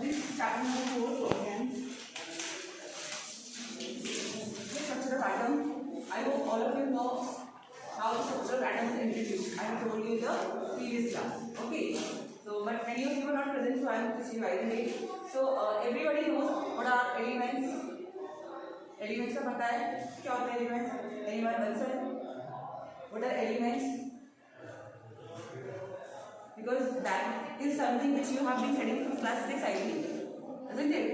this chapter number 4 again. The structure of atom. I hope all of you know how the structure of atom is introduced. I have told you in the previous class. Okay. So, but many of you were not present, so I am just revising it. So, everybody knows what are elements. Elements का पता है क्या होता है elements? Anyone answer? What are elements? Because that is something which you have been studying from class 6, I believe, isn't it?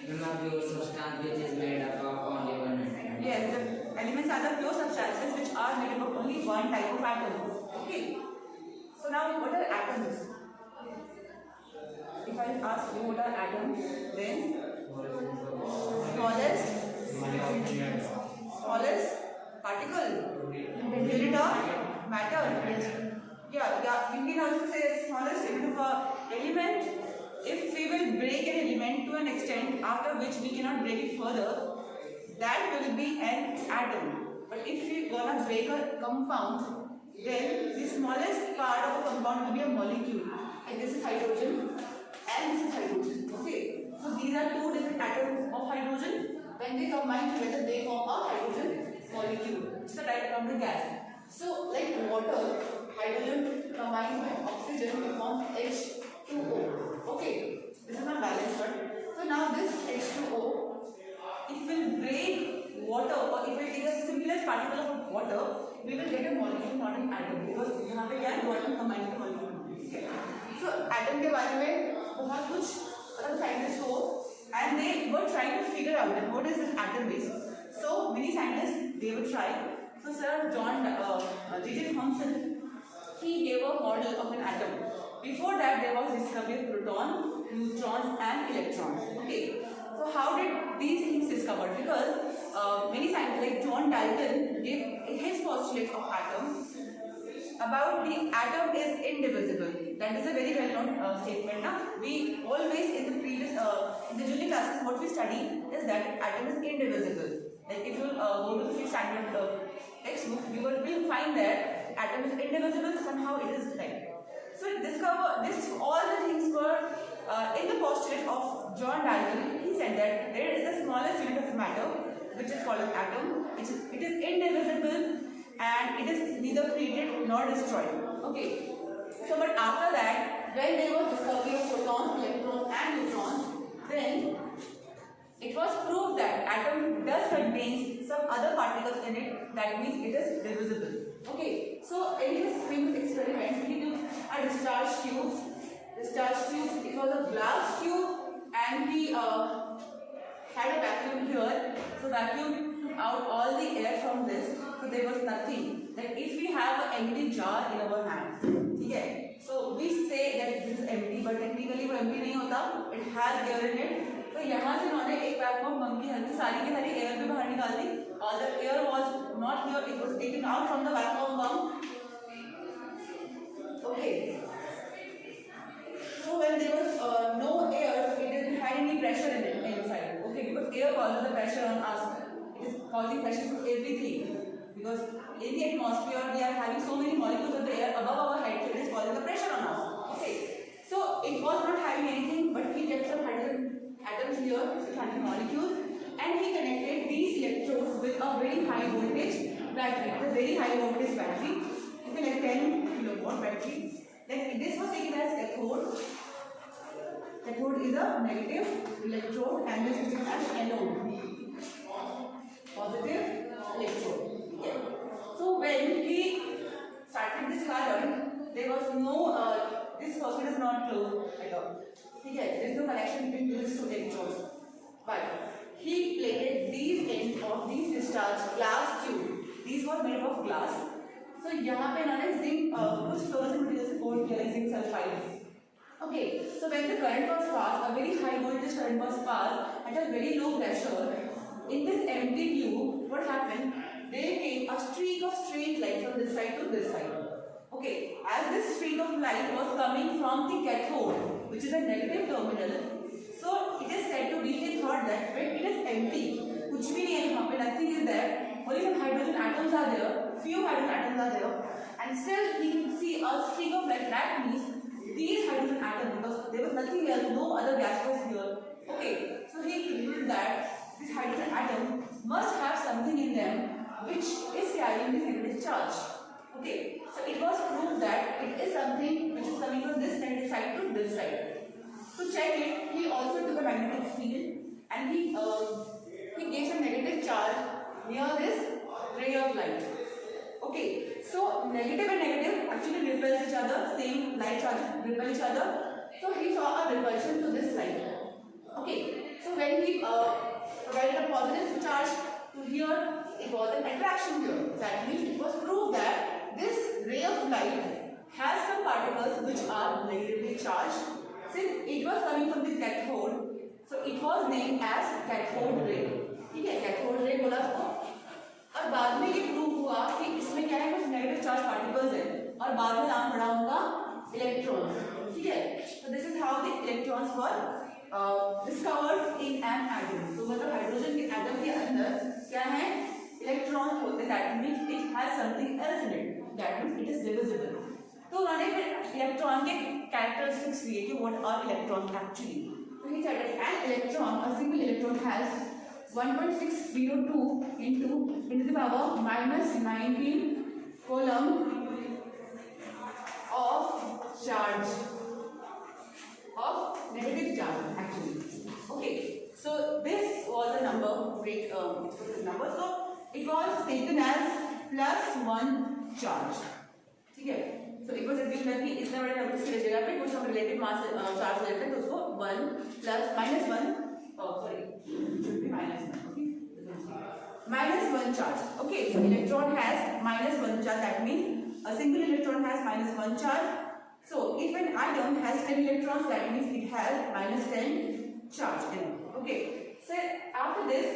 The pure substance which is made up of only one atom. Yes, the elements are the pure substances which are made up of only one type of atom. Okay. So now, what are atoms? If I ask you what are atoms, then smallest particle, unit of matter. Yeah. You can also say smallest unit of element. If we will break an element to an extent after which we cannot break it further, that will be an atom. But if we gonna break a compound, then the smallest part of a compound will be a molecule. And this is hydrogen, and this is hydrogen. Okay. So these are two different atoms of hydrogen. When they combine together, they form a hydrogen molecule. It's a type of the gas. So like water, hydrogen combined with oxygen will form H2O. Okay, this is my balance one. So now this H2O, if we break water or if we take the simplest particle of water, we will get a molecule, not an atom, because यहाँ पे क्या है, दो atom combine के molecule. Okay. So atom के बारे में बहुत कुछ अलग scientists को, and they were trying to figure out that what is this atom base. So many scientists they would try. So Sir John J.J. Thomson, he gave a model of an atom. Before that, there was discovery of proton, neutrons, and electrons. Okay. So how did these things discovered? Because many scientists like John Dalton gave his postulate of atom about the atom is indivisible. That is a very well-known statement. Now, we always in the previous in the junior classes what we study is that atom is indivisible. Like if you go to the standard textbook, you will find that atom is indivisible. Somehow it is like. So all the things were in the postulate of John Dalton. He said that there is the smallest unit of matter, which is called an atom. It is indivisible and it is neither created nor destroyed. Okay. So, but after that, when there was discovery of protons, electrons, and neutrons, then it was proved that atom does contain some other particles in it. That means it is divisible. Okay. So in his famous experiment, he took a discharge tube. It was a glass tube, and he had a vacuum here. So vacuum took out all the air from this. So there was nothing. That if we have an empty jar in our hand, okay. So we say that this is empty, but technically वो empty नहीं होता. It has air in it. तो यहाँ से उन्होंने एक vacuum pump की help से सारी की सारी एयर भी बाहर निकाल दी. All the air was not here; it was taken out from the vacuum pump. Okay. So when there was no air, it didn't have any pressure in it inside. Okay, because air causes the pressure on us. It is causing pressure to everything. Because in the atmosphere, we are having so many molecules of the air above our head, so it is causing the pressure on us. Okay. So it was not having anything, but he kept some hydrogen atoms here, hydrogen molecules, and he connected these electrodes with a very high voltage battery. The very high voltage battery, it's like 10 kilowatt battery. Then this was taken as cathode. Cathode is a negative electrode, and this is taken as anode. Positive electrode. Yeah. So when he started this carbon, there was no this circuit is not closed at all. Okay, there is no connection between these two electrodes. But he plated these ends of these discharge glass tube. These were made of glass. So यहाँ पे इन्होंने zinc कुछ fluorescent material से coat किया zinc sulfide. Okay, so when the current was passed, a very high voltage current was passed at a very low pressure. In this empty tube, what happened? There came a streak of straight light from this side to this side. Okay, as this streak of light was coming from the cathode, which is a negative terminal, so it is said to be, he thought that when it is empty, कुछ भी नहीं है यहाँ पे, nothing is there, only some hydrogen atoms are there, few hydrogen atoms are there, and still he can see a streak of light. That means these hydrogen side to this side. To check it, he also took a magnetic field and he gave some negative charge near this ray of light. Okay, so negative and negative actually repels each other, same light charges repel each other. So he saw a repulsion to this light. Okay, so when he provided a positive charge to here, it was an attraction here. That means it was proved that this ray of light has some particles which are negatively charged. Since it was coming from the cathode, so it was named as cathode ray. ठीक है, cathode ray बोला उसको. और बाद में ये prove हुआ कि इसमें क्या है, कुछ नेगेटिव चार्ज पार्टिकल्स हैं और बाद में नाम पड़ा होगा इलेक्ट्रॉन्स. ठीक है, so this is how the electrons were discovered in an atom. तो मतलब हाइड्रोजन के एटम के अंदर क्या है, इलेक्ट्रॉन होते हैं. That means it has something else in it, that means it is divisible. तो उन्होंने फिर इलेक्ट्रॉन के कैरेक्टरिस्टिक्स लिए कि व्हाट आर इलेक्ट्रॉन एक्चुअली. तो he said that an electron, a single electron has 1.602 into the power minus 19 coulomb of charge, of negative charge actually. Okay, so this was a number, great number. So it was taken as +1 charge. ठीक है, so it was assumed that इतना बड़े number की जगह पे कुछ हम relative mass charge लेते हैं तो उसको 1 plus -1 should be -1. Okay, -1 charge. Okay, so electron has -1 charge. That means a single electron has -1 charge. So if an atom has 10 electrons, that means it has -10 charge in it. Okay, so after this,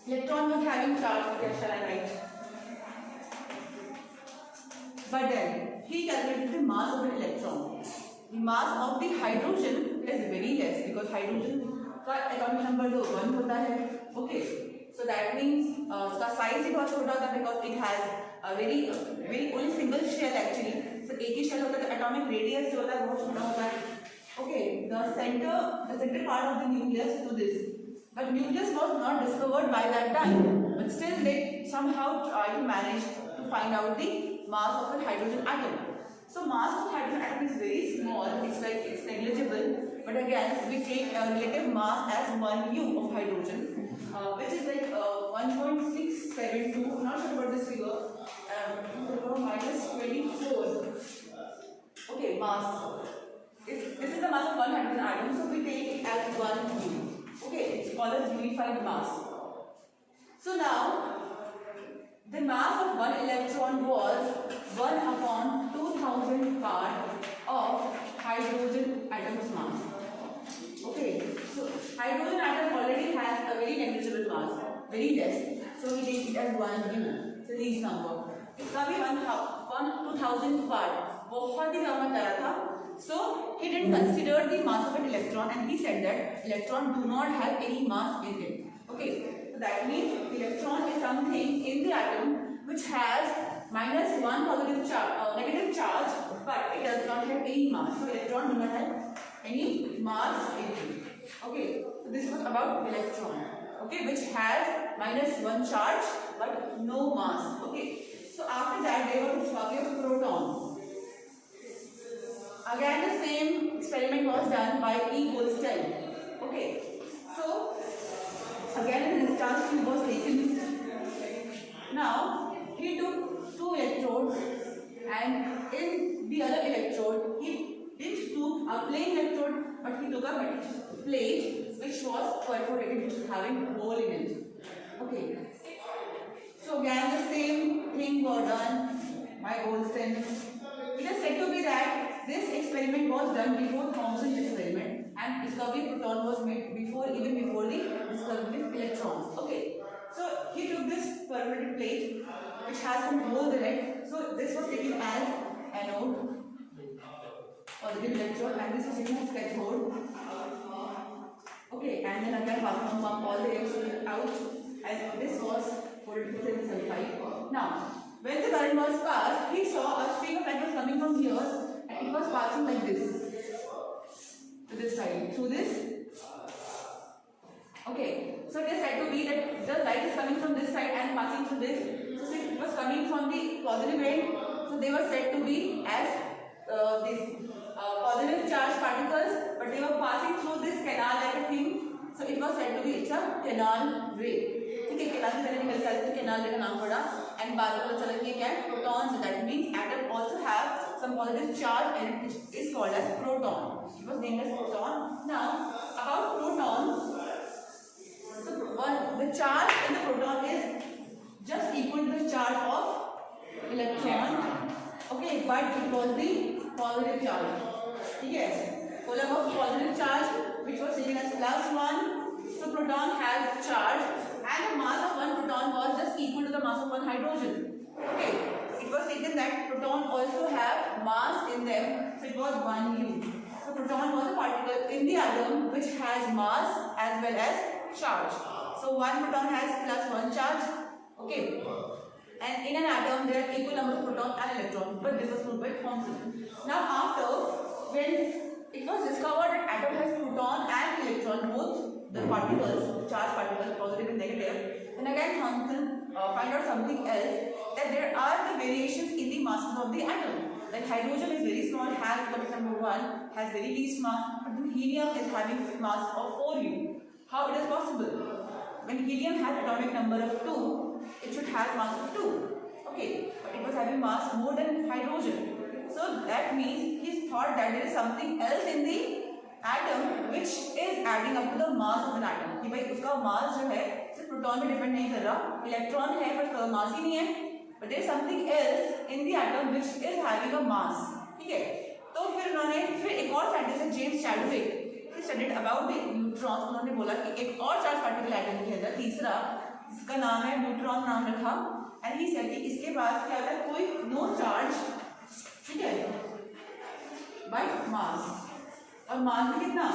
electron was having charge. What shall I write? But then he calculated the mass of an electron. The mass of the hydrogen is very less because hydrogen का atomic number 1 होता है. Okay, so that means उसका size भी बहुत छोटा होता है because it has a very only single shell actually. So एक ही shell होता है तो atomic radius जो होता है बहुत छोटा होता है. Okay, the center part of the nucleus to this, but nucleus was not discovered by that time. But still they somehow try to manage to find out the mass of a hydrogen atom. So mass of hydrogen atom is very small. It's negligible. But again, we take relative mass as 1 U of hydrogen, which is like 1.672. I'm not sure about this figure. -24. Okay, mass. This is the mass of one hydrogen atom, so we take it as 1 U. Okay, it's called as unified mass. So now, the mass of one electron was 1/2000 part of hydrogen atom's mass. Okay, so hydrogen atom already has a very negligible mass, very less. So we take it as 1 U. So least number. इसका भी 1/2000 part बहुत ही कम करा था. So he didn't consider the mass of an electron and he said that electron do not have any mass in it. Okay, so that means electron is something in the atom which has -1 negative charge, but it does not have any mass. So electron do not have any mass in it. Okay, so this was about electron. Okay, which has -1 charge but no mass. Okay, so after that they were discovery of proton. Again the same experiment was done by E. Goldstein. Okay, so again an discharge tube was taken. Now he took 2 electrodes and in the other electrode he didn't took a plain electrode but he took a plate which was perforated, which was having a hole in it. Okay, so again the same thing was done by Goldstein. It is said to be that this experiment was done before Thomson's experiment and discovery of proton was made even before the discovery of electrons. Okay, so he took this perforated plate which has some holes in it. So this was taken as anode, positive electrode, and this was taken as cathode. Okay, and then again pump all the electrons out, and this was polyethylene sulfide. Now, when the current was passed, he saw a stream of light was coming from here, and it was passing like this to this side, through this. Okay, so it is said to be that the light is coming from this side and passing through this. So since it was coming from the positive end, so they were said to be as this particles, but they were passing through this canal like a thing, so it was said to be it's a canal ray. ठीक है, canal की तरह निकल के आते थे, canal ray का नाम पड़ा, and बाद में पता चला कि क्या है, protons. That means atom also have some positive charge and it is called as proton. It was named as proton. Now about protons, so the charge in the proton is just equal to the charge of electron. Okay, but it was the positive charge. Yes, coulomb of positive charge which was taken as +1. So proton has charge and the mass of one proton was just equal to the mass of one hydrogen. Okay, it was taken that proton also have mass in them, so it was 1 U. So proton was a particle in the atom which has mass as well as charge. So one proton has +1 charge. Okay, and in an atom there are equal number of protons and electrons, but this was proved by Thomson. Now after, when it was discovered that atom has proton and electron, both the particles, charged particles, positive and negative, then again Thomson find out something else, that there are the variations in the masses of the atom. Like hydrogen is very small, has atomic number 1, has very least mass, but then helium is having mass of 4U. How it is possible? When helium has atomic number of 2, it should have mass of 2. Okay, but it was having mass more than hydrogen. So that means he thought that there is something else in the atom which is adding up to the mass of an atom. कि भाई उसका mass जो है सिर्फ proton पे depend नहीं कर रहा, इलेक्ट्रॉन है पर मास ही नहीं है, but there is something else in the atom which is having a mass. ठीक है, तो फिर उन्होंने एक और साइंटिस्ट है James Chadwick, he studied about the neutrons. उन्होंने बोला कि एक और चार्ज पार्टिकल एटम के अंदर, तीसरा, जिसका नाम है न्यूट्रॉन नाम रखा, एंड ही सेड कि इसके पास क्या होता है, कोई नो चार्ज, ठीक है, बट मास, और मास भी कितना,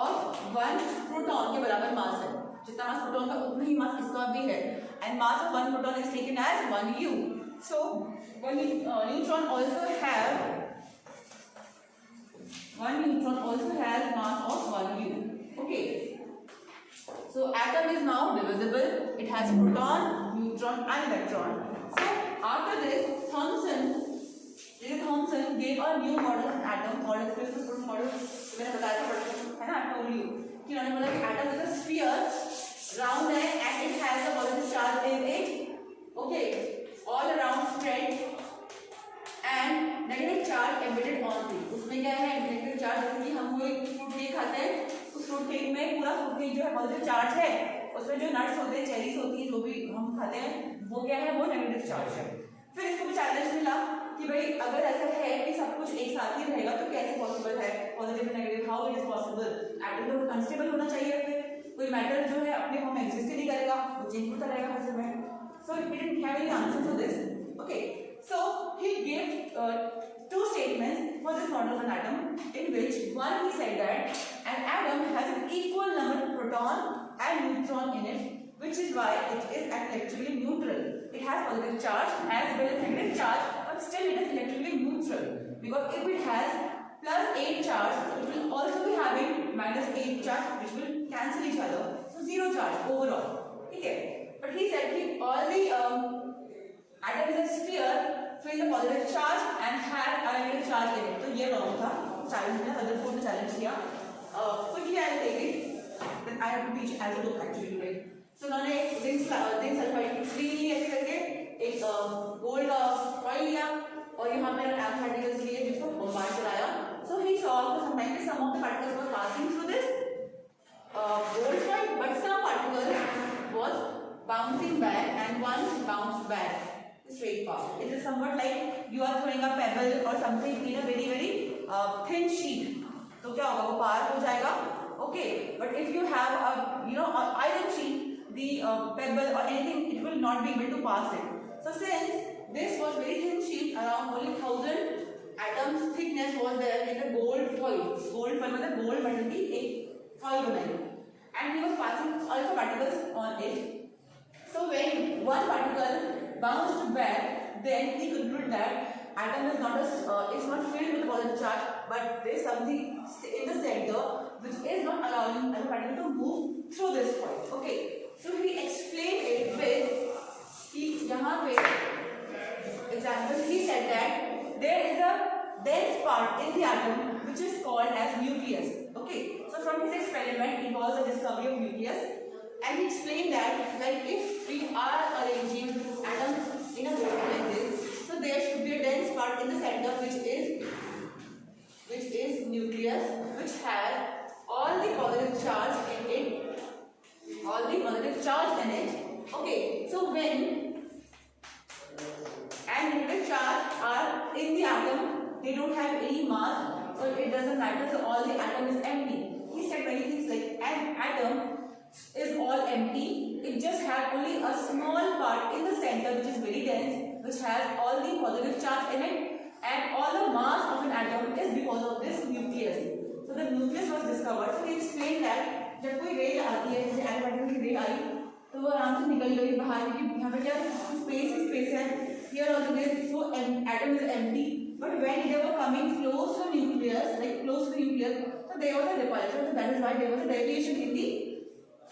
और 1 प्रोटॉन के बराबर मास है, जितना मास प्रोटॉन का उतना ही मास इसका भी है, and mass of 1 proton is taken as 1 U. So one neutron also has mass of 1 U. Okay, so atom is now divisible. It has proton, neutron and electron. So after this, Thomson gave a new model of atom called as crystal model. मैंने बताया था है ना, I told you कि उन्होंने बोला कि atom is a sphere, round है, and it has a positive charge in it. Okay, all around spread and negative charge embedded on it. उसमें क्या है, negative charge, जैसे कि हम कोई फ्रूट केक खाते हैं, उस फ्रूट केक में पूरा फ्रूट केक जो है पॉजिटिव चार्ज है, उसमें जो नट्स होते हैं, चेरीज होती है, जो भी हम खाते हैं, वो क्या है, वो नेगेटिव चार्ज है. फिर इसको भी चैलेंज मिला कि भाई अगर ऐसा है कि सब कुछ एक साथ ही रहेगा तो कैसे पॉसिबल है, positive and negative, how it is possible. Atom तो अनस्टेबल होना चाहिए, फिर कोई मैटर जो है अपने फॉर्म में एग्जिस्ट ही नहीं करेगा, वो चेंज होता रहेगा हर समय. So he didn't have any answer for this. Okay, so he gave 2 statements for this model of an atom, in which one he said that an atom has an equal number of proton and neutron in it, which is why it is electrically neutral. It has positive charge as well as negative charge, but still it is electrically neutral, because if it has +8 charge, it will also be having -8 charge, which will cancel each other, so 0 charge overall. Okay, but he said कि all the atom is a sphere filled with positive charge and has a negative charge in it. तो ये wrong था, challenge ने Rutherford ने challenge किया. Quickly I will take it, then I have to teach as a book actually today. So उन्होंने zinc sulphide 3 लिए ऐसे करके एक गोल्ड का कॉइल लिया और यहाँ पे एटम पार्टिकल्स लिए जिसको बॉम्बार्ड कराया. So he saw sometimes some of the particles were passing through this gold coil, but some particles was bouncing back and one bounced back straight path. It is somewhat like you are throwing a pebble or something in a very thin sheet. तो क्या होगा, वो पार हो जाएगा. Okay, but if you have a iron sheet, the pebble or anything, it will not be able to pass it. So since this was very thin sheet, around only 1000 atoms thickness was there in the gold foil. Gold foil मतलब gold metal की एक foil बनाई, and he was passing alpha particles on it. So when one particle bounced back, then he concluded that atom is not filled with positive charge, but there is something in the center which is not allowing the particle to move through this foil. Okay, so he explained it with कि यहाँ पे example he said that there is a dense part in the atom which which is called as nucleus. Okay, so from his experiment it was the discovery of nucleus, and he explained that if we are arranging atoms in a group like this, so there should be a dense part in the center which is nucleus, which has all the positive charge in it, Okay, so when and negative charge are in the atom, they don't have any mass, so it doesn't matter, so all the atom is empty. He said many things like an atom is all empty, it just has only a small part in the center which is very dense, which has all the positive charge in it, and all the mass of an atom is because of this nucleus. So the nucleus was discovered. So he explained that जब कोई रे आती है, जैसे L particle की रे आई तो वो आराम से निकल गई बाहर, क्योंकि यहाँ पे क्या स्पेस है, here also there is, so atom is empty, but when they were coming close to nucleus, so there was a repulsion, so that is why there was a deviation in the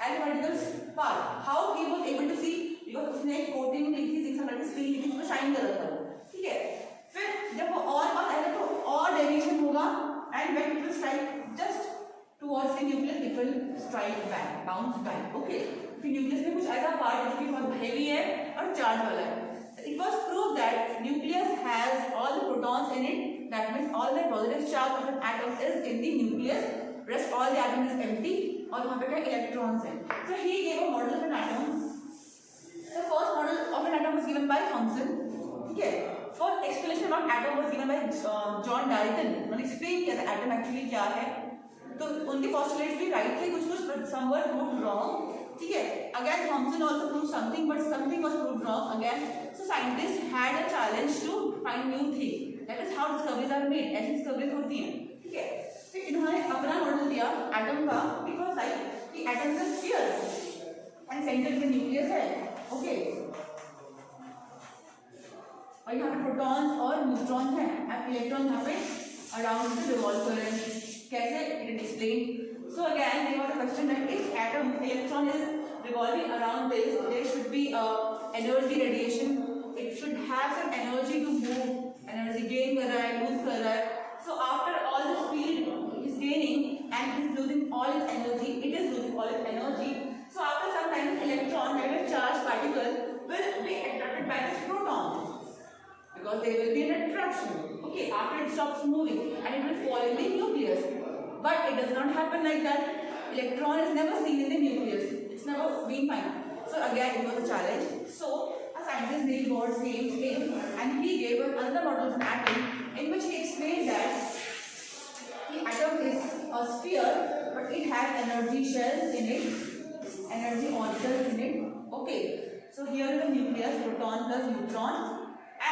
L particles part. How he was able to see, because उसने एक coating लिखी थी, समझ screen लिखी थी, वो shine कर रहा था. ठीक है, फिर जब वो और ऐसा तो और डेविएशन होगा, and when it will strike just towards the nucleus it will strike back, bounce back. Okay, फिर न्यूक्लियस में कुछ ऐसा पार्ट जो कि बहुत हेवी है और चार्ज वाला है. It was proved that nucleus has all the protons in it, that means all the positive charge of an atom is in the nucleus, rest all the atom is empty, और वहाँ पे क्या electrons हैं. So he gave a model of an atom. The first model of an atom was given by Thomson. ठीक है, first explanation about atom was given by John Dalton. उन्होंने explain किया था atom actually क्या है. तो उनके postulates भी right थे, कुछ but some were proved wrong. ठीक है, again Thomson also proved something, but something was proved wrong again. So scientists had a challenge to find new things. That is how discoveries are made. ऐसी discoveries होती हैं. ठीक है, फिर इन्होंने अपना मॉडल दिया एटम का, बिकॉज कि atom is a sphere and centre में न्यूक्लियस है. ओके, और यहाँ पे प्रोटॉन्स और न्यूट्रॉन्स हैं, एंड इलेक्ट्रॉन यहाँ पे अराउंड से रिवॉल्व कर रहे हैं. कैसे, it explain. So again there was a question that if atom electron is revolving around this, there should be energy radiation. It should have some energy to move, energy gain कर रहा है, lose कर रहा है. So after all the speed is gaining and it is losing all its energy, so after some time electron, negative charge particle will be attracted by this proton, because there will be an attraction. Okay, after it stops moving and it will fall in the nucleus, but it does not happen like that. Electron is never seen in the nucleus, it's never been found. So again it was a challenge. So a scientist Niels Bohr came and he gave us another model of an atom in which he explained that the atom is a sphere, but it has energy shells in it, energy orbitals in it. Okay, so here is the nucleus, proton plus neutron,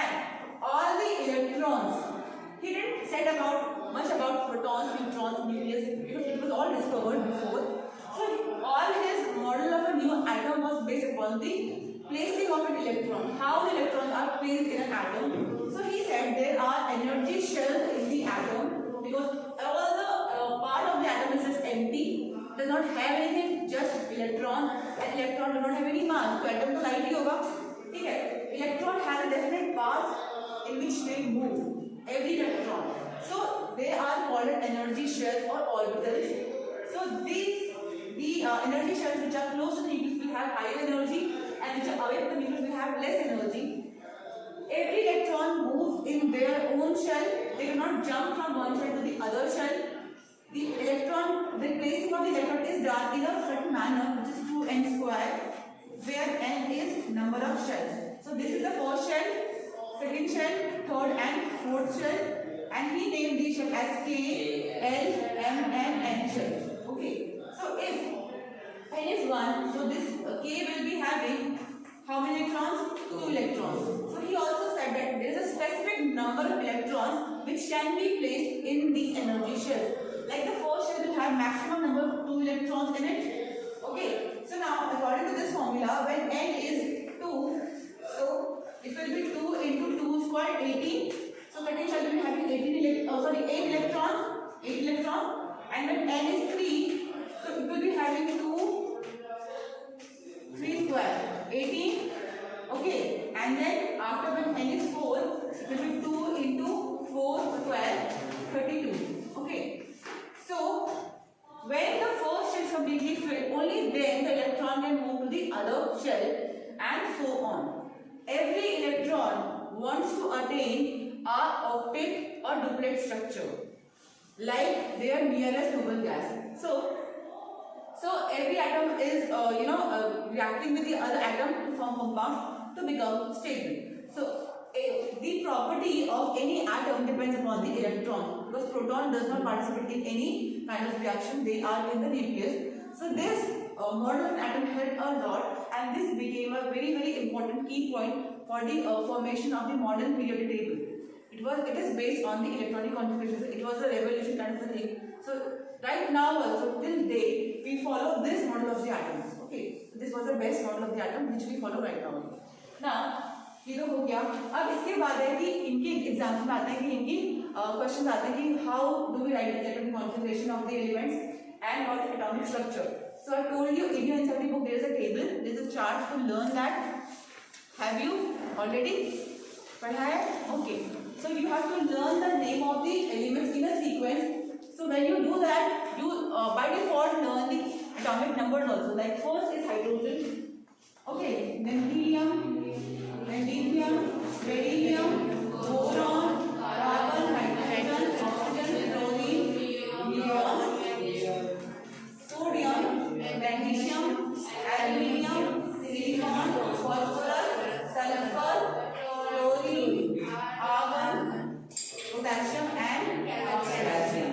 and all the electrons. He didn't said much about protons, neutrons, nucleus, because it was all discovered before. So all his model of a new atom was based upon the placing of an electron, how the electrons are placed in an atom. So he said there are energy shells in the atom, because all the part of the atom is just empty, does not have anything, just electron, and electron does not have any mass, so atom तो light ही होगा. ठीक है, electron has a definite path in which they move, every electron. So they are called energy shells or orbitals. So the energy shells which are close to the nucleus will have higher energy, and which are away from the nucleus will have less energy. Every electron moves in their own shell, they do not jump from one shell to the other shell. The placing of the electron is done in a certain manner, which is 2n square, where n is number of shells. So this is the first shell, second shell, third and fourth shell, and he named these shells as K, L, M, and N shells. Okay, so if n is 1, so this K will be having how many electrons? 2 electrons. So he also said that there is a specific number of electrons which can be placed in these energy shells. Like the first shell will have maximum number of 2 electrons in it. Okay, so now according to this formula, when n is 2, so it will be 2 into 2 square 18. So second shell will be having 8 electrons, and when n is 3, so it will be having 3 square 18. Okay, and then after when n is 4, it will be 2 into 4 square 32. Okay, completely filled, only then the electron can move to the other shell and so on. Every electron wants to attain a octet or duplet structure like their nearest noble gas. So every atom is reacting with the other atom to form compound to become stable. So the property of any atom depends upon the electron, because proton does not participate in any kind of reaction, they are in the nucleus. So this model of an atom helped a lot, and this became a very important key point for the formation of the modern periodic table. It is based on the electronic configuration. It was a revolution kind of a thing. So right now also till date we follow this model of the atoms. Okay, so this was the best model of the atom which we follow right now. Now ये तो हो गया. अब इसके बाद है कि इनके एग्जाम्स में आता है कि इनकी क्वेश्चन आते हैं कि how do we write the configuration of the elements and what is atomic structure. So I told you in your NCERT book there is a table, there is a chart to learn that. Have you already पढ़ा है? Okay. So you have to learn the name of the elements in a sequence. So when you do that, you by default learn the atomic numbers also. Like first is hydrogen, okay, then helium, then lithium, beryllium, boron, carbon, nitrogen, oxygen, chlorine, neon, sodium, magnesium, aluminium, silicon, phosphorus, sulfur, chlorine, argon, potassium and oxygen.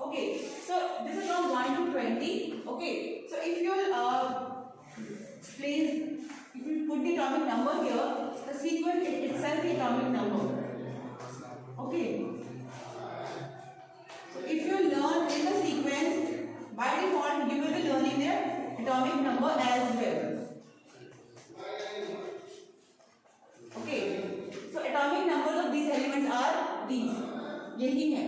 Okay, so this is from 1 to 20. Okay, so if you put the atomic number here, the sequence itself the atomic number. Okay, so if you learn in the sequence, by default you will be learning their atomic number as well. Okay, so atomic numbers of these elements are these. यही है.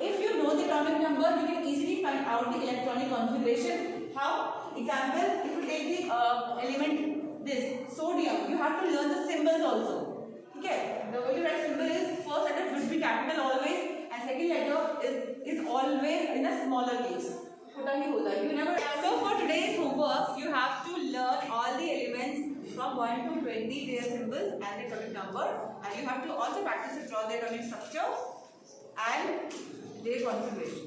If you know the atomic number, you can easily find out the electronic configuration. How? Example, if you take the element this sodium, you have to learn the symbols also. Okay, the way to write symbol is first letter should be capital always, and second letter is always in a smaller case. छोटा ही होता है. You never. So for today's homework, you have to learn all the elements from 1 to 20, their symbols and their atomic number, and you have to also practice to draw their atomic structure and their configuration.